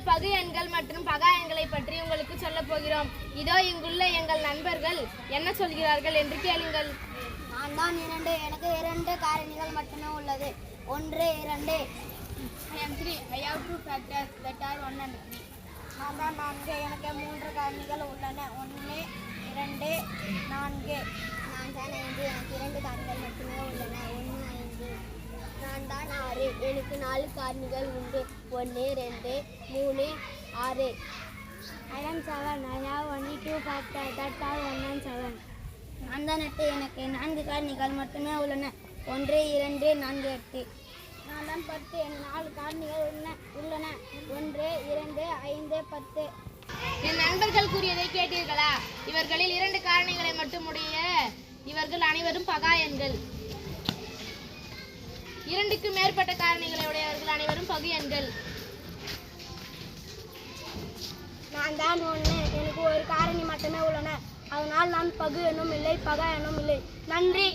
நாங்கள் பகு எண்கள் மற்றும் பகா எண்களை பற்றி உங்களுக்கு சொல்ல போகிறோம். இதோ இங்குள்ள எங்கள் நண்பர்கள் என்ன சொல்கிறார்கள் என்று கேளுங்கள். நான் தான் 2. எனக்கு 2 காரணிகள் மட்டுமே உள்ளது. 1, 2. I am 3. I have 2 factors that are 1 and 3. நான் தான் 4. எனக்கு 3 காரணிகள் உள்ளன. 1, 2, 4. நான் தான் 5. எனக்கு 2 காரணிகள் மட்டுமே உள்ளன. 1, 5. நான் தான் 6. எனக்கு 4 காரணிகள் உண்டு. 1, 2, 3, 6. I am 7. I have only 2 factors that are 1 and 7. நான் தான் 8. எனக்கு 4 காரணிகள் மட்டுமே உள்ளன. 1, 2, 4, 8. நான் தான் 10. எனக்கு 4 காரணிகள் உள்ளன. 1, 2, 5, 10. என் நண்பர்கள் கூறியதை கேட்டீர்களா? இவர்களில் 2 காரணிகளை மட்டும் உடைய இவர்கள் அனைவரும் பகா எண்கள். 2க்கு மேற்பட்ட காரணிகளை உடையவர்கள் அனைவரும் பகு எண்கள். நான் தான் 1. எனக்கு 1 காரணி மட்டுமே உள்ளன. அதனால் நான் பகு எண்ணும் இல்லை, பகா எண்ணும் இல்லை. நன்றி.